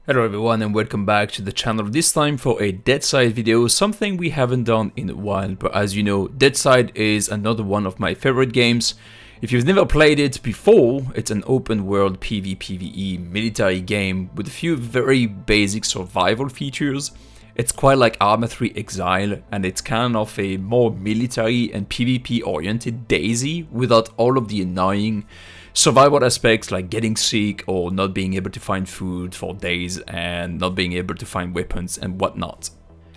Hello everyone and welcome back to the channel, this time for a Deadside video, something we haven't done in a while, but as you know, Deadside is another one of my favorite games. If you've never played it before, it's an open world PvPvE military game with a few very basic survival features. It's quite like Arma 3 Exile, and it's kind of a more military and PvP oriented DayZ without all of the annoying survival aspects like getting sick or not being able to find food for days and not being able to find weapons and whatnot.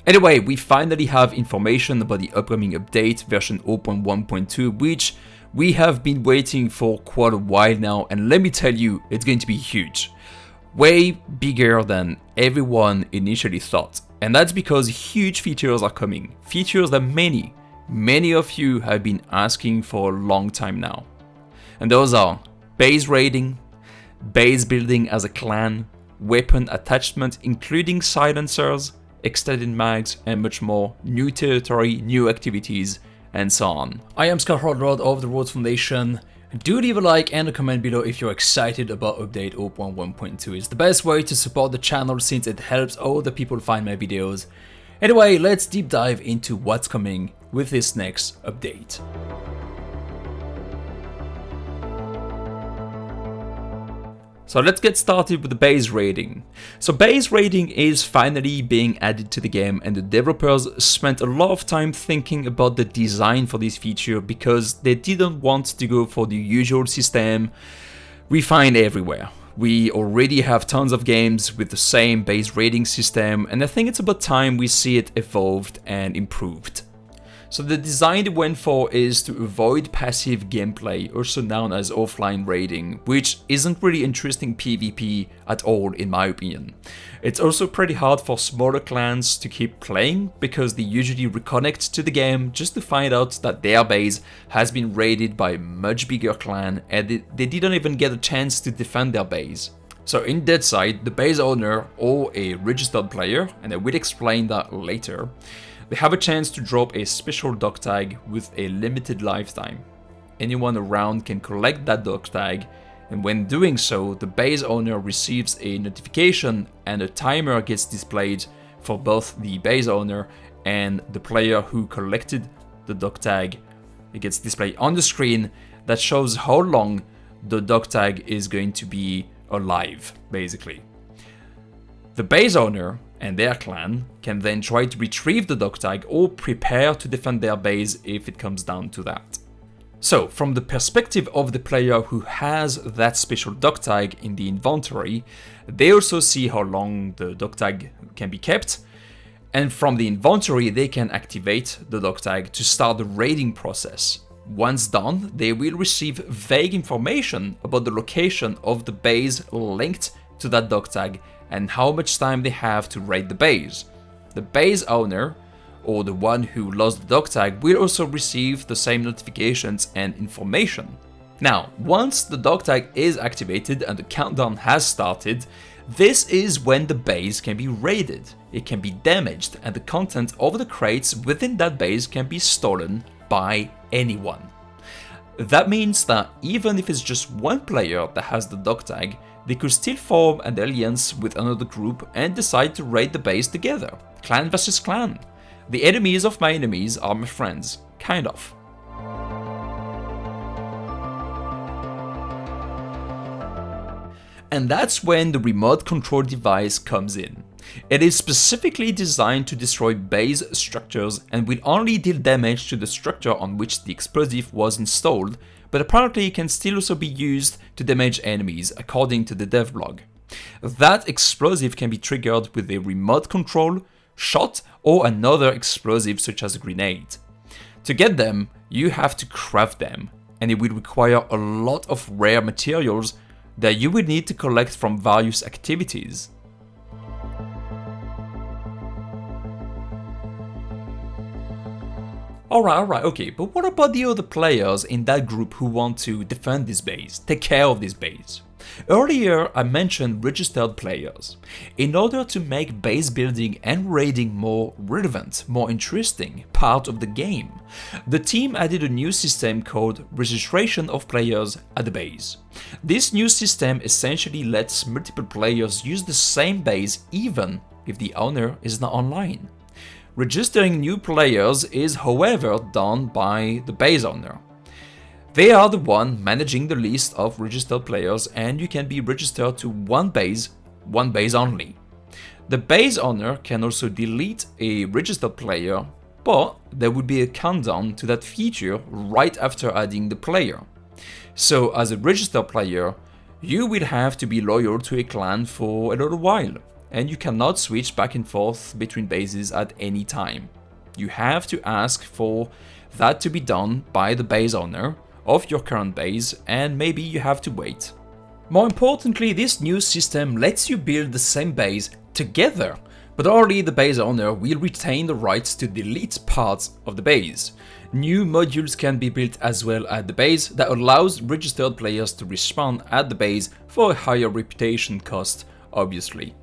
Anyway, we finally have information about the upcoming update version 0.1.2, which we have been waiting for quite a while now, and let me tell you, it's going to be huge. Way bigger than everyone initially thought. And that's because huge features are coming. Features that many of you have been asking for a long time now. And those are base raiding, base building as a clan, weapon attachment including silencers, extended mags and much more, new territory, new activities, and so on. I am Hotrod of the Road Foundation. Do leave a like and a comment below if you're excited about update 0.1.2. It's the best way to support the channel since it helps other people find my videos. Anyway, let's deep dive into what's coming with this next update. So let's get started with the base raiding. So base raiding is finally being added to the game, and the developers spent a lot of time thinking about the design for this feature because they didn't want to go for the usual system we find everywhere. We already have tons of games with the same base raiding system, and I think it's about time we see it evolved and improved. So the design they went for is to avoid passive gameplay, also known as offline raiding, which isn't really interesting PvP at all in my opinion. It's also pretty hard for smaller clans to keep playing because they usually reconnect to the game just to find out that their base has been raided by a much bigger clan and they didn't even get a chance to defend their base. So in Deadside, the base owner or a registered player, and I will explain that later, they have a chance to drop a special dog tag with a limited lifetime. Anyone around can collect that dog tag, and when doing so, the base owner receives a notification and a timer gets displayed for both the base owner and the player who collected the dog tag. It gets displayed on the screen that shows how long the dog tag is going to be alive, basically. The base owner and their clan can then try to retrieve the dog tag or prepare to defend their base if it comes down to that. So, from the perspective of the player who has that special dog tag in the inventory, they also see how long the dog tag can be kept, and from the inventory they can activate the dog tag to start the raiding process. Once done, they will receive vague information about the location of the base linked to that dog tag and how much time they have to raid the base. The base owner, or the one who lost the dog tag, will also receive the same notifications and information. Now, once the dog tag is activated and the countdown has started, this is when the base can be raided. It can be damaged and the content of the crates within that base can be stolen by anyone. That means that even if it's just one player that has the dog tag, they could still form an alliance with another group and decide to raid the base together. Clan versus clan. The enemies of my enemies are my friends. Kind of. And that's when the remote control device comes in. It is specifically designed to destroy base structures and will only deal damage to the structure on which the explosive was installed, but apparently it can still also be used to damage enemies, according to the devlog. That explosive can be triggered with a remote control, shot, or another explosive such as a grenade. To get them, you have to craft them, and it will require a lot of rare materials that you will need to collect from various activities. Alright, okay, but what about the other players in that group who want to defend this base, take care of this base? Earlier I mentioned registered players. In order to make base building and raiding more relevant, more interesting part of the game, the team added a new system called registration of players at the base. This new system essentially lets multiple players use the same base even if the owner is not online. Registering new players is, however, done by the base owner. They are the one managing the list of registered players, and you can be registered to one base only. The base owner can also delete a registered player, but there will be a countdown to that feature right after adding the player. So as a registered player, you will have to be loyal to a clan for a little while, and you cannot switch back and forth between bases at any time. You have to ask for that to be done by the base owner of your current base, and maybe you have to wait. More importantly, this new system lets you build the same base together, but only the base owner will retain the rights to delete parts of the base. New modules can be built as well at the base that allows registered players to respawn at the base for a higher reputation cost, obviously.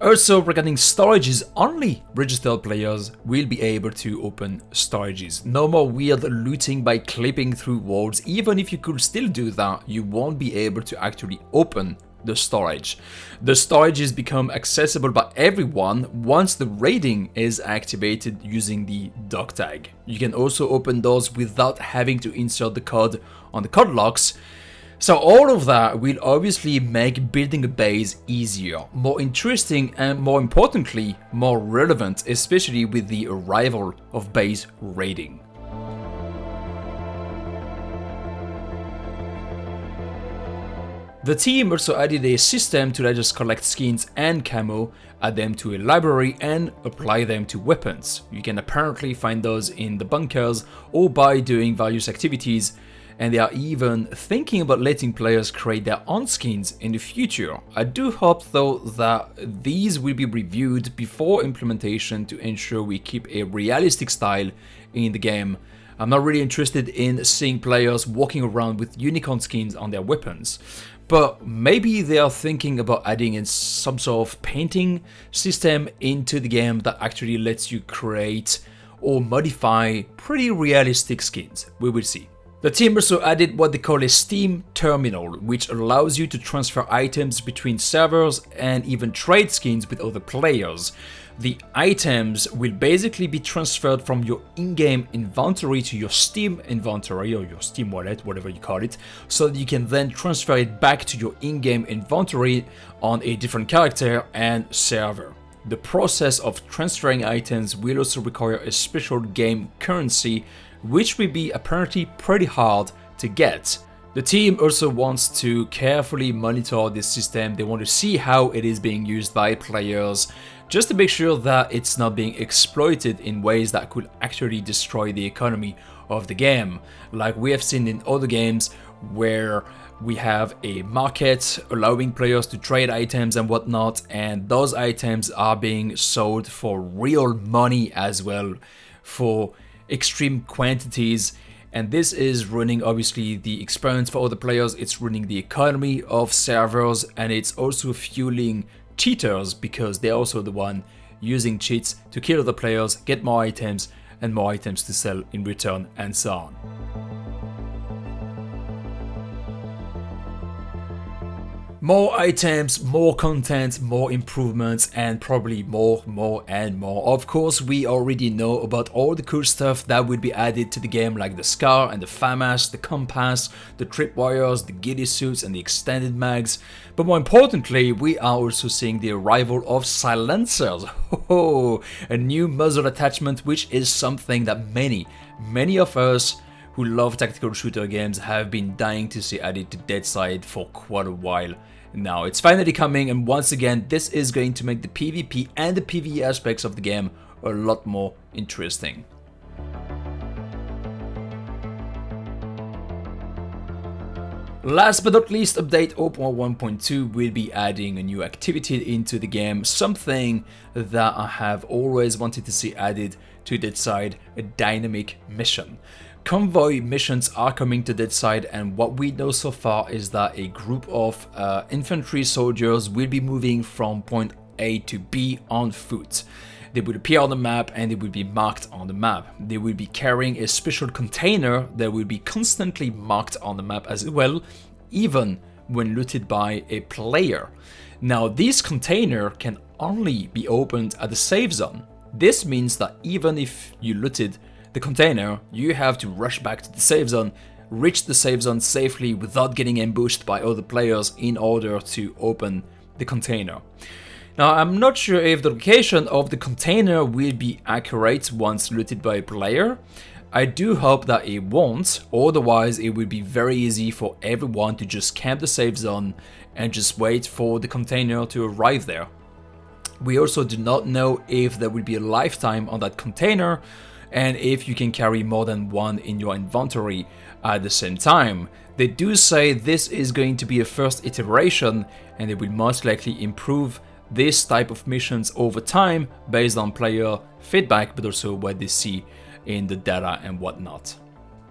Also, regarding storages, only registered players will be able to open storages. No more weird looting by clipping through walls. Even if you could still do that, you won't be able to actually open the storage. The storages become accessible by everyone once the raiding is activated using the dock tag. You can also open doors without having to insert the code on the code locks. So all of that will obviously make building a base easier, more interesting, and more importantly, more relevant, especially with the arrival of base raiding. The team also added a system to let us collect skins and camo, add them to a library, and apply them to weapons. You can apparently find those in the bunkers or by doing various activities, and they are even thinking about letting players create their own skins in the future. I do hope though that these will be reviewed before implementation to ensure we keep a realistic style in the game. I'm not really interested in seeing players walking around with unicorn skins on their weapons, but maybe they are thinking about adding in some sort of painting system into the game that actually lets you create or modify pretty realistic skins. We will see. The team also added what they call a Steam terminal, which allows you to transfer items between servers and even trade skins with other players. The items will basically be transferred from your in-game inventory to your Steam inventory or your Steam wallet, whatever you call it, so that you can then transfer it back to your in-game inventory on a different character and server. The process of transferring items will also require a special game currency, which will be apparently pretty hard to get. The team also wants to carefully monitor this system. They want to see how it is being used by players, just to make sure that it's not being exploited in ways that could actually destroy the economy of the game, like we have seen in other games where we have a market allowing players to trade items and whatnot, and those items are being sold for real money as well, for extreme quantities, and this is ruining obviously the experience for other players. It's ruining the economy of servers, and it's also fueling cheaters because they're also the one using cheats to kill other players, get more items, and more items to sell in return, and so on. More items, more content, more improvements, and probably more. Of course, we already know about all the cool stuff that will be added to the game, like the SCAR and the FAMAS, the compass, the tripwires, the ghillie suits, and the extended mags. But more importantly, we are also seeing the arrival of silencers. A new muzzle attachment, which is something that many of us who love tactical shooter games have been dying to see added to Deadside for quite a while. Now it's finally coming, and once again this is going to make the PvP and the PvE aspects of the game a lot more interesting. Last but not least, update 0.1.2 will be adding a new activity into the game, something that I have always wanted to see added to Deadside, a dynamic mission. Convoy missions are coming to Deadside, and what we know so far is that a group of infantry soldiers will be moving from point A to B on foot. They will appear on the map and they will be marked on the map. They will be carrying a special container that will be constantly marked on the map as well, even when looted by a player. Now, this container can only be opened at the safe zone. This means that even if you looted the container, you have to rush back to the safe zone, reach the safe zone safely without getting ambushed by other players in order to open the container. Now, I'm not sure if the location of the container will be accurate once looted by a player. I do hope that it won't, otherwise it will be very easy for everyone to just camp the safe zone and just wait for the container to arrive there. We also do not know if there will be a lifetime on that container and if you can carry more than one in your inventory at the same time. They do say this is going to be a first iteration and they will most likely improve this type of missions over time based on player feedback, but also what they see in the data and whatnot.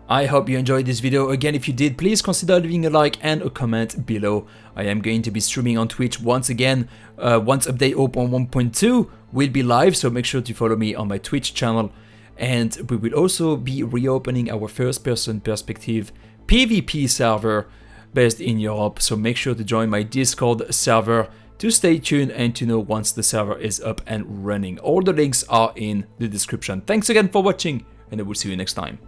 I hope you enjoyed this video. Again, if you did, please consider leaving a like and a comment below. I am going to be streaming on Twitch once again. Once update 0.1.2 will be live, so make sure to follow me on my Twitch channel. And we will also be reopening our first-person perspective PvP server based in Europe, so make sure to join my Discord server to stay tuned and to know once the server is up and running. All the links are in the description. Thanks again for watching, and I will see you next time.